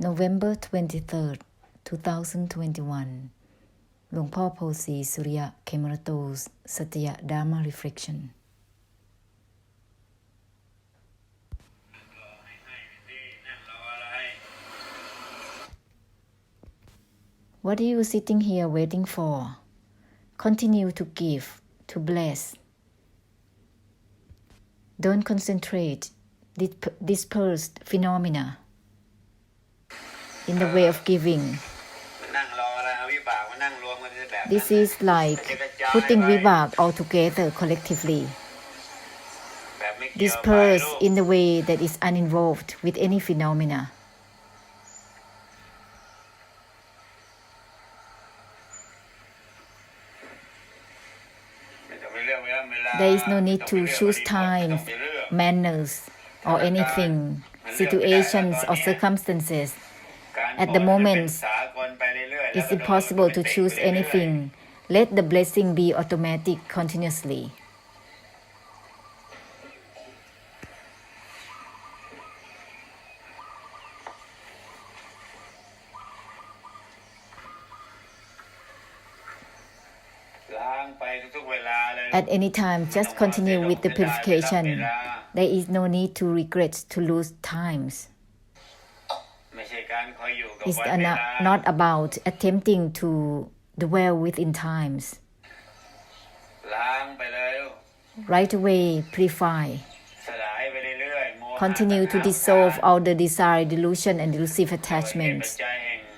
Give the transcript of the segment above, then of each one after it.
November 23rd, 2021 หลวงพ่อโพสีสุริยะ Khemarato's Satya Dharma Reflection. What are you sitting here waiting for? Continue to give, to bless. Don't concentrate, disperse phenomena in the way of giving. This is like putting vibhak all together collectively. Disperse in the way that is uninvolved with any phenomena. There is no need to choose times, manners, or anything, situations or circumstances. At the moment, it's impossible to choose anything. Let the blessing be automatic continuously. At any time, just continue with the purification. There is no need to regret to lose times. It's not about attempting to dwell within times. Right away, purify. Continue to dissolve all the desire, delusion, and delusive attachments,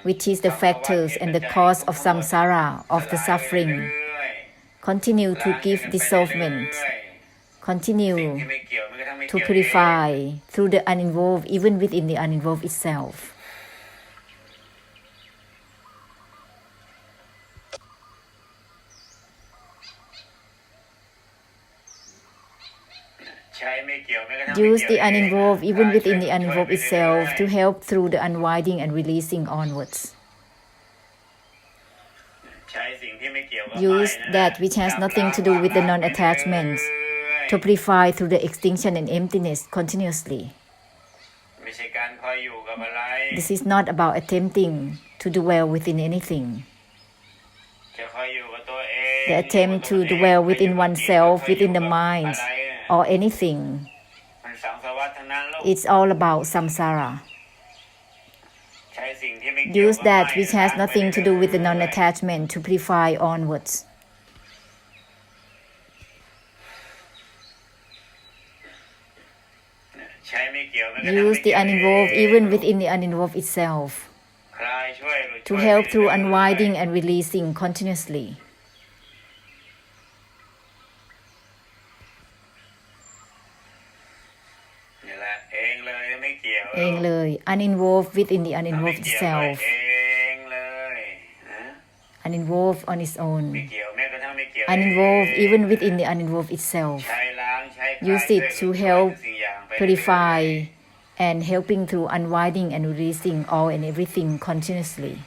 which is the factors and the cause of samsara, of the suffering. Continue to give dissolvement. Continue to purify through the uninvolved, even within the uninvolved itself. Use the uninvolved, even within the uninvolved itself, to help through the unwinding and releasing onwards. Use that which has nothing to do with the non-attachments to purify through the extinction and emptiness continuously. This is not about attempting to dwell within anything. The attempt to dwell within oneself, within the mind, or anything, it's all about samsara. Use that which has nothing to do with the non-attachment to purify onwards. Use the uninvolved, even within the uninvolved itself, to help through unwinding and releasing continuously. Uninvolved within the uninvolved itself. Uninvolved on its own. Uninvolved even within the uninvolved itself. Use it to help purify and helping through unwinding and releasing all and everything continuously.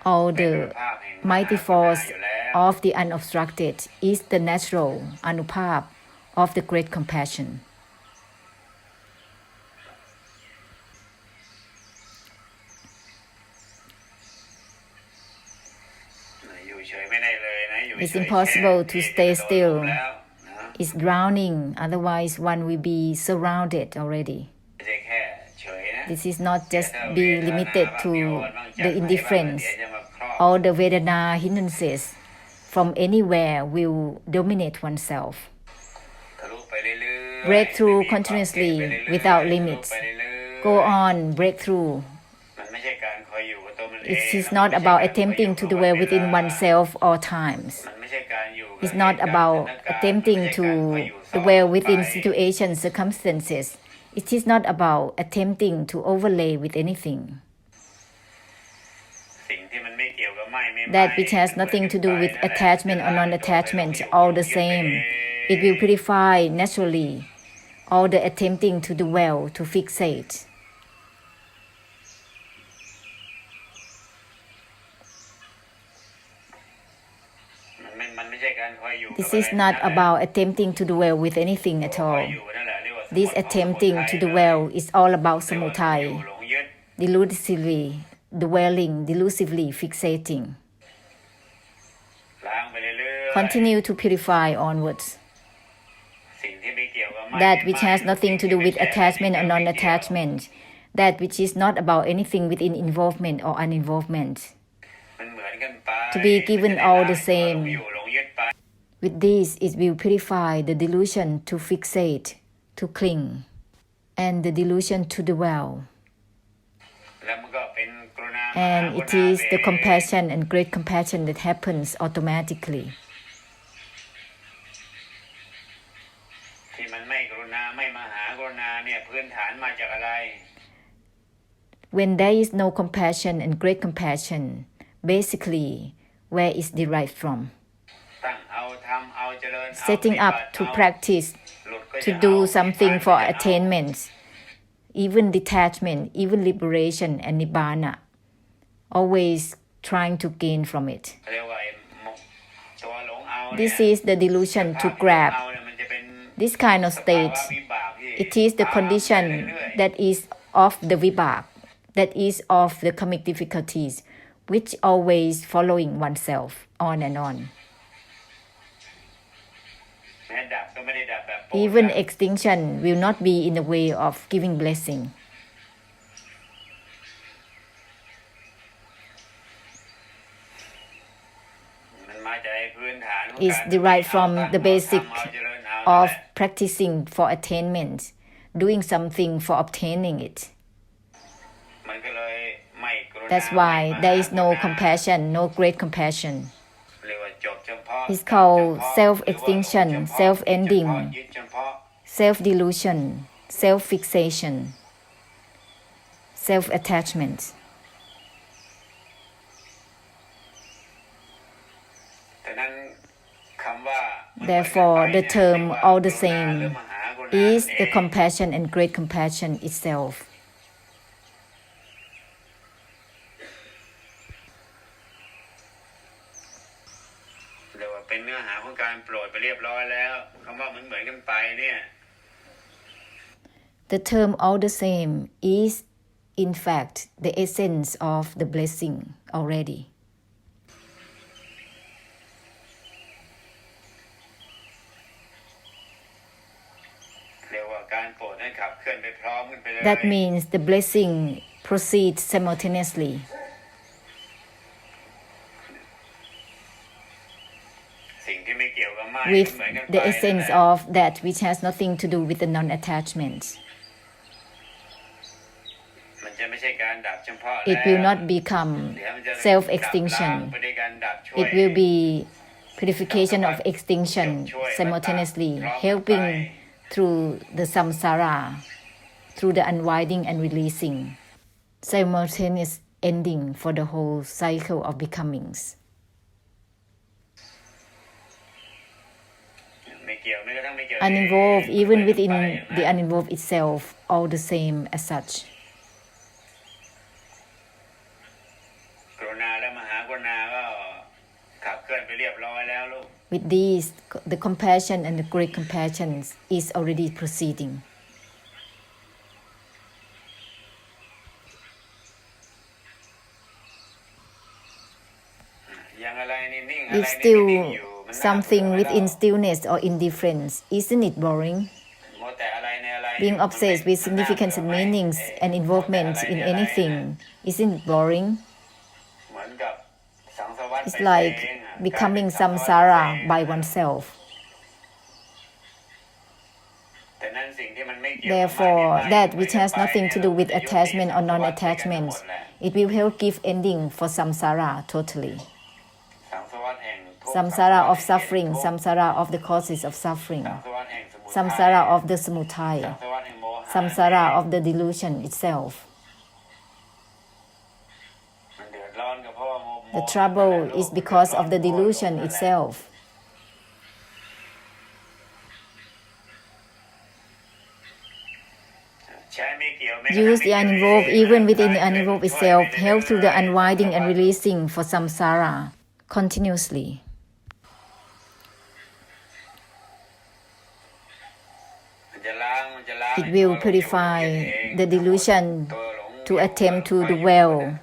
All the mighty force of the unobstructed is the natural anupap of the great compassion. It's impossible to stay still. It's drowning, otherwise one will be surrounded already. This is not just be limited to the indifference. All the Vedana hindrances from anywhere will dominate oneself. Break through continuously without limits. Go on, break through. It is not about attempting to dwell within oneself all times. It's not about attempting to dwell within situations, circumstances. It is not about attempting to overlay with anything. That which has nothing to do with attachment or non-attachment, all the same. It will purify naturally all the attempting to dwell, to fixate. This is not about attempting to dwell with anything at all. This attempting to dwell is all about samutai, delusively dwelling, delusively fixating. Continue to purify onwards. That which has nothing to do with attachment or non-attachment, that which is not about anything within involvement or uninvolvement, to be given all the same. With this, it will purify the delusion to fixate, to cling, and the delusion to dwell. And it is the compassion and great compassion that happens automatically. When there is no compassion and great compassion, basically, where is derived from? Setting up to practice, to do something for attainment, even detachment, even liberation and nibbana, always trying to gain from it. This is the delusion to grab. This kind of state, it is the condition that is of the vibhak, that is of the karmic difficulties, which always following oneself on and on. Even extinction will not be in the way of giving blessing. It's derived from the basic of practicing for attainment, doing something for obtaining it. That's why there is no compassion, no great compassion. It's called self-extinction, self-ending, self-delusion, self-fixation, self-attachment. Therefore, the term all the same is the compassion and great compassion itself. The term all the same is, in fact, the essence of the blessing already. That means the blessing proceeds simultaneously. With the essence of that which has nothing to do with the non-attachment. It will not become self-extinction. It will be purification of extinction simultaneously, helping through the samsara, through the unwinding and releasing, simultaneous ending for the whole cycle of becomings. Uninvolved, even within the uninvolved itself, all the same as such. With these, the compassion and the great compassion is already proceeding. If still something within stillness or indifference, isn't it boring? Being obsessed with significance and meanings and involvement in anything, isn't it boring? It's like becoming samsara by oneself. Therefore, that which has nothing to do with attachment or non-attachment, it will help give ending for samsara totally. Samsara of suffering, samsara of the causes of suffering, samsara of the samudaya, samsara of the delusion itself. The trouble is because of the delusion itself. Use the uninvolved even within the uninvolved itself, help through the unwinding and releasing for samsara continuously. It will purify the delusion to attempt to dwell,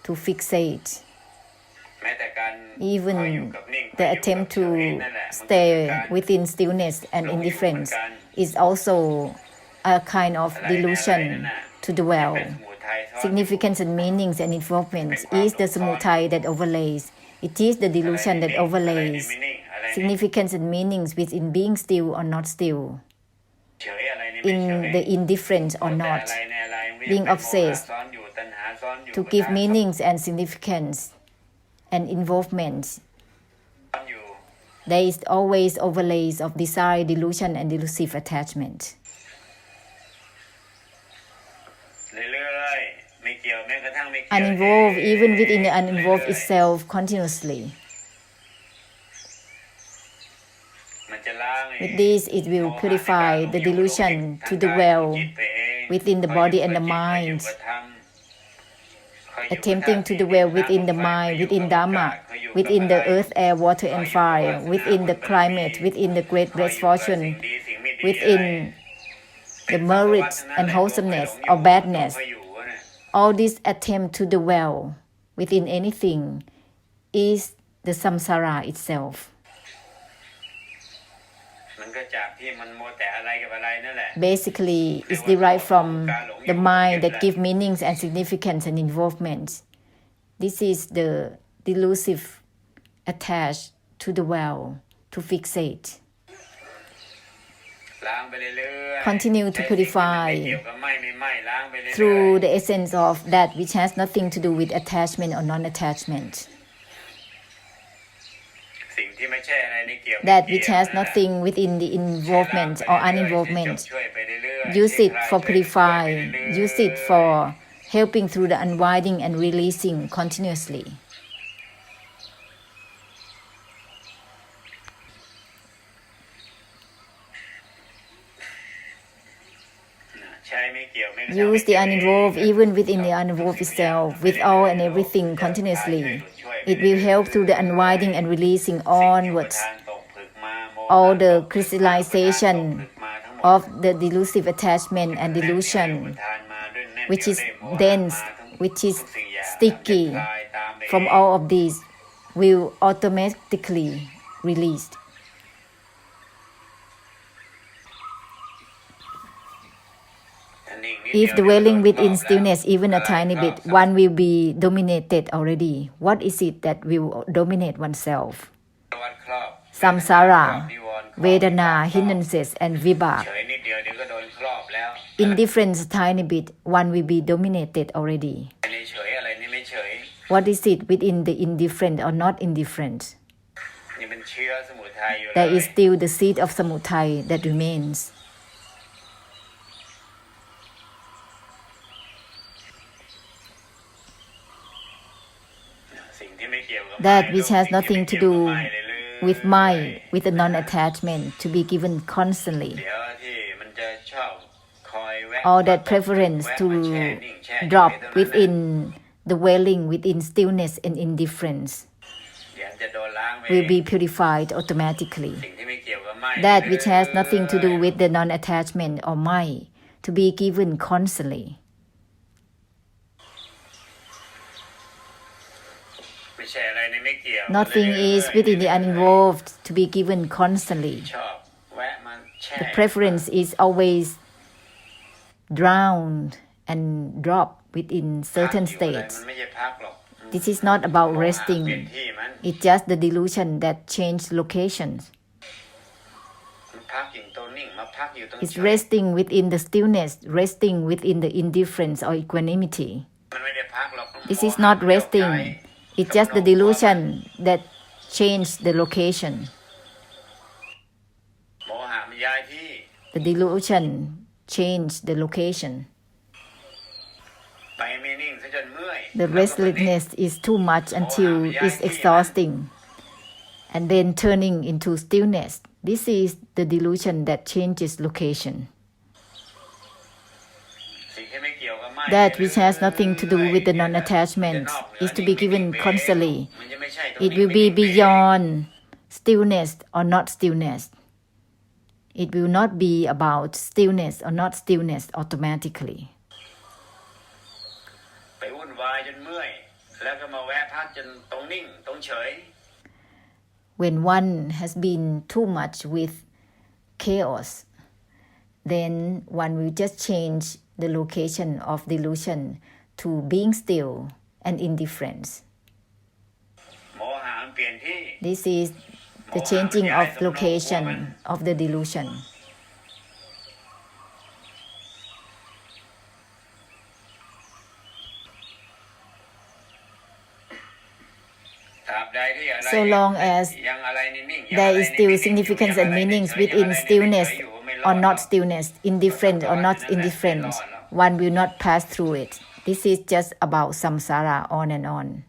to fixate. Even the attempt to stay within stillness and indifference is also a kind of delusion to dwell. Significance and meanings and involvement is the samutaya that overlays. It is the delusion that overlays significance and meanings within being still or not still, in the indifference or not, being obsessed to give meanings and significance and involvement. There is always overlays of desire, delusion, and delusive attachment. Uninvolved, even within the uninvolved itself, continuously. With this, it will purify the delusion to dwell within the body and the mind, attempting to dwell within the mind, within Dharma, within the earth, air, water, and fire, within the climate, within the great blessed fortune, within the merit and wholesomeness or badness. All this attempt to dwell within anything is the samsara itself. Basically, it's derived from the mind that gives meanings and significance and involvement. This is the delusive attached to dwell, to fixate. Continue to purify through the essence of that which has nothing to do with attachment or non-attachment. That which has nothing within the involvement or uninvolvement. Use it for purifying. Use it for helping through the unwinding and releasing continuously. Use the uninvolved even within the uninvolved itself, with all and everything continuously. It will help through the unwinding and releasing onwards. All the crystallization of the delusive attachment and delusion, which is dense, which is sticky, from all of these will automatically release. If dwelling within stillness, even a tiny bit, one will be dominated already. What is it that will dominate oneself? Samsara, Vedana, hindrances, and Vibhak. Indifference, tiny bit, one will be dominated already. What is it within the indifferent or not indifferent? There is still the seed of samutaya that remains. That which has nothing to do with mind, with a non-attachment, to be given constantly. Or that preference to drop within the dwelling, within stillness and indifference, will be purified automatically. That which has nothing to do with the non-attachment or mind, to be given constantly. Nothing is within the uninvolved to be given constantly. The preference is always drowned and drop within certain states. This is not about resting. It's just the delusion that changes locations. It's resting within the stillness, resting within the indifference or equanimity. This is not resting. It's just the delusion that changed the location. The delusion changed the location. The restlessness is too much until it's exhausting, and then turning into stillness. This is the delusion that changes location. That which has nothing to do with the non-attachment is to be given constantly. It will be beyond stillness or not stillness. It will not be about stillness or not stillness automatically. When one has been too much with chaos, then one will just change the location of delusion to being still and indifference. This is the changing of location of the delusion. So long as there is still significance and meanings within stillness or not stillness, indifferent or not indifferent, one will not pass through it. This is just about samsara on and on.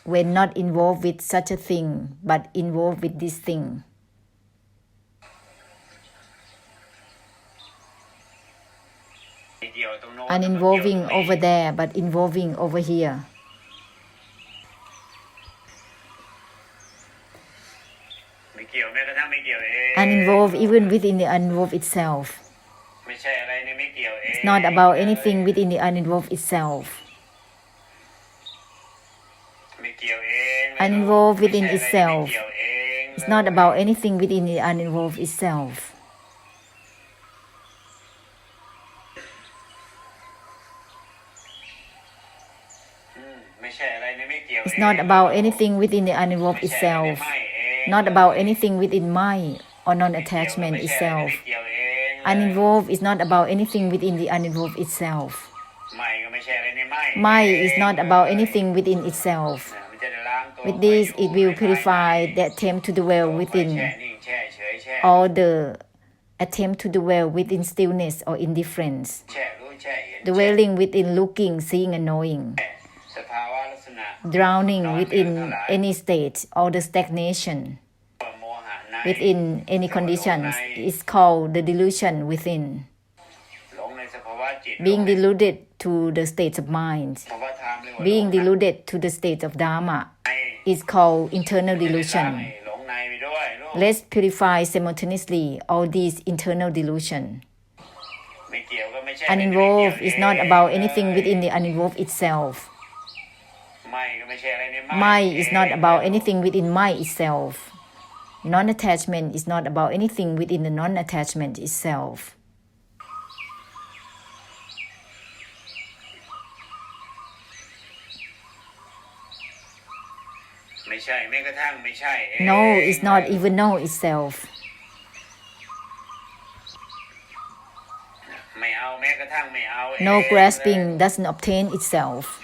When not involved with such a thing, but involved with this thing. Uninvolving over there, but involving over here. Uninvolved even within the uninvolved itself. It's not about anything within the uninvolved itself. Uninvolved within itself. It's not about anything within the uninvolved itself. It's not about anything within the uninvolved itself. Not about anything within mind or non-attachment itself. Uninvolved is not about anything within the uninvolved itself. Mind is not about anything within itself. With this, it will purify the attempt to dwell within, or the attempt to dwell within stillness or indifference, dwelling within looking, seeing and knowing, drowning within any state or the stagnation within any conditions is called the delusion within. Being deluded to the states of mind, being deluded to the state of Dharma is called internal delusion. Let's purify simultaneously all these internal delusion. Uninvolved is not about anything within the uninvolved itself. Mind is not about anything within mind itself. Non-attachment is not about anything within the non-attachment itself. No is not even no itself. No grasping doesn't obtain itself.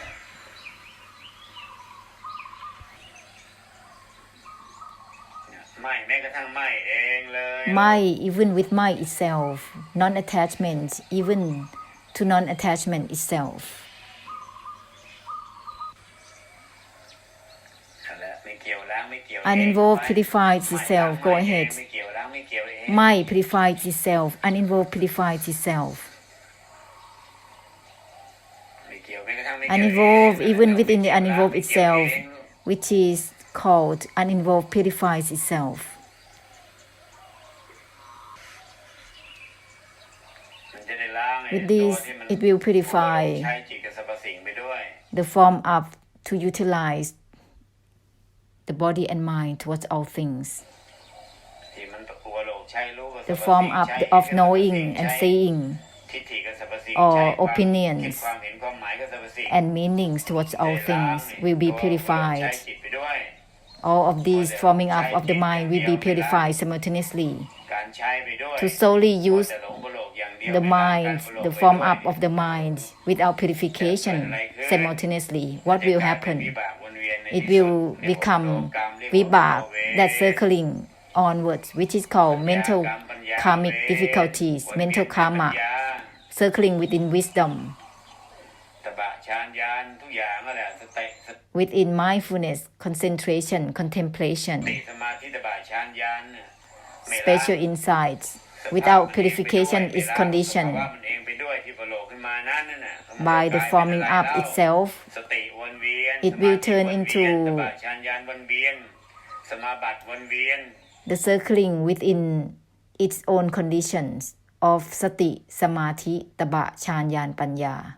Mind, even with mind itself, non-attachment, even to non-attachment itself. Uninvolved purifies itself. Go ahead. Mind purifies itself. Uninvolved purifies itself. Uninvolved, even within the uninvolved itself, which is called uninvolved, purifies itself. With this, it will purify the form up to utilize the body and mind towards all things. The form up of knowing and seeing, or opinions and meanings towards all things will be purified. All of these forming up of the mind will be purified simultaneously. To solely use the mind, the form up of the mind without purification simultaneously, what will happen? It will become vibhak, that circling onwards, which is called mental karmic difficulties, mental karma, circling within wisdom, within mindfulness, concentration, contemplation, special insights. Without purification is conditioned by the forming up itself, it will turn into the circling within its own conditions of sati, samadhi, taba, chanyan, panya.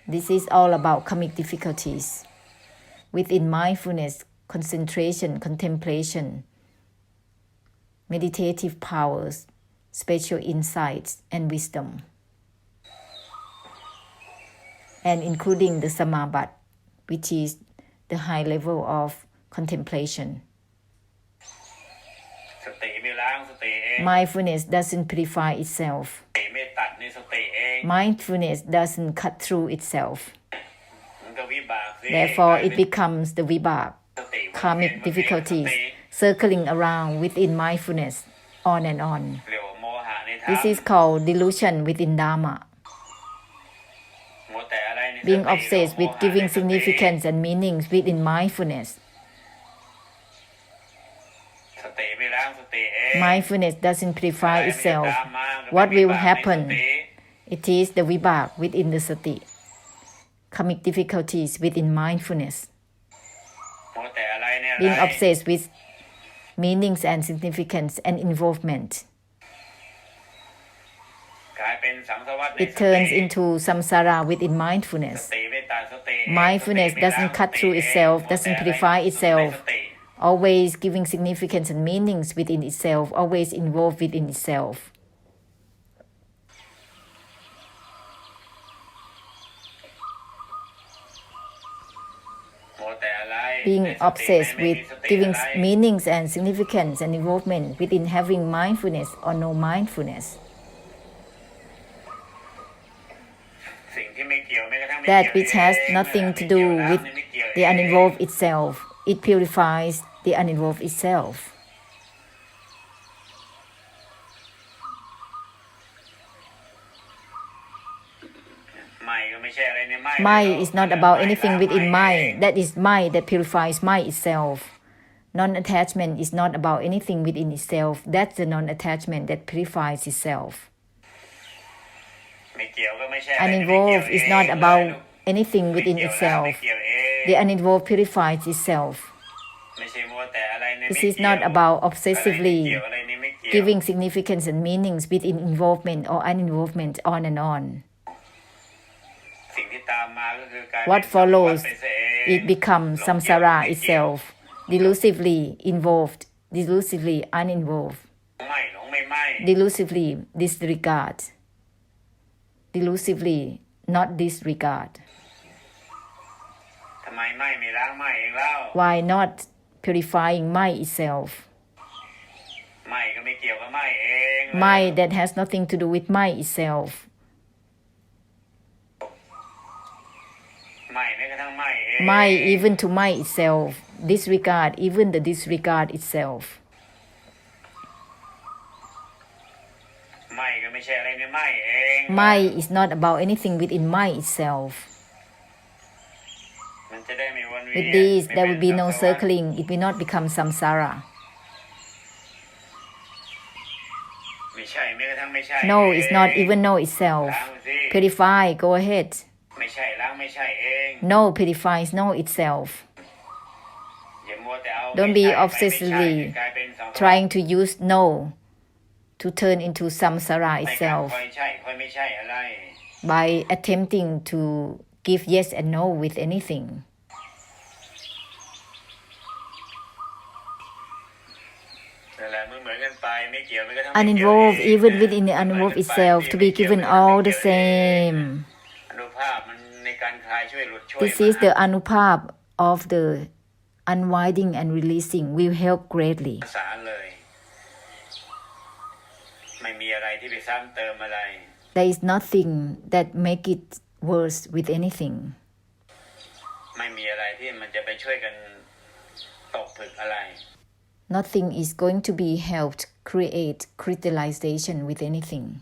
This is all about karmic difficulties. Within mindfulness, concentration, contemplation, meditative powers, spiritual insights, and wisdom, and including the samabat, which is the high level of contemplation. Mindfulness doesn't purify itself. Mindfulness doesn't cut through itself. Therefore, it becomes the vibhak, karmic difficulties, circling around within mindfulness, on and on. This is called delusion within Dharma. Being obsessed with giving significance and meanings within mindfulness. Mindfulness doesn't purify itself. What will happen? It is the vibhak within the sati. Karmic difficulties within mindfulness. Being obsessed with meanings and significance and involvement. It turns into samsara within mindfulness. Mindfulness doesn't cut through itself, doesn't purify itself, always giving significance and meanings within itself, always involved within itself. Being obsessed with giving meanings and significance and involvement within having mindfulness or no mindfulness. That which has nothing to do with the uninvolved itself, it purifies the uninvolved itself. Mind is not about anything within mind. That is mind that purifies mind itself. Non-attachment is not about anything within itself. That's the non-attachment that purifies itself. Uninvolved is not about anything within itself. The uninvolved purifies itself. This is not about obsessively giving significance and meanings within involvement or uninvolvement, on and on. What follows, it becomes samsara itself, delusively involved, delusively uninvolved, delusively disregard, delusively not disregard. Why not purifying mind itself? Mind that has nothing to do with mind itself. Mind even to mind itself, disregard even the disregard itself. Mind is not about anything within mind itself. With this, there will be no circling, it will not become samsara. No is not even no itself. Purify, go ahead. No purifies no itself. Don't be obsessively trying to use no to turn into samsara itself by attempting to give yes and no with anything. Uninvolved even within the uninvolved itself, to be given all the same. This is the anupap of the unwinding and releasing will help greatly. There is nothing that make it worse with anything. Nothing is going to be helped create crystallization with anything.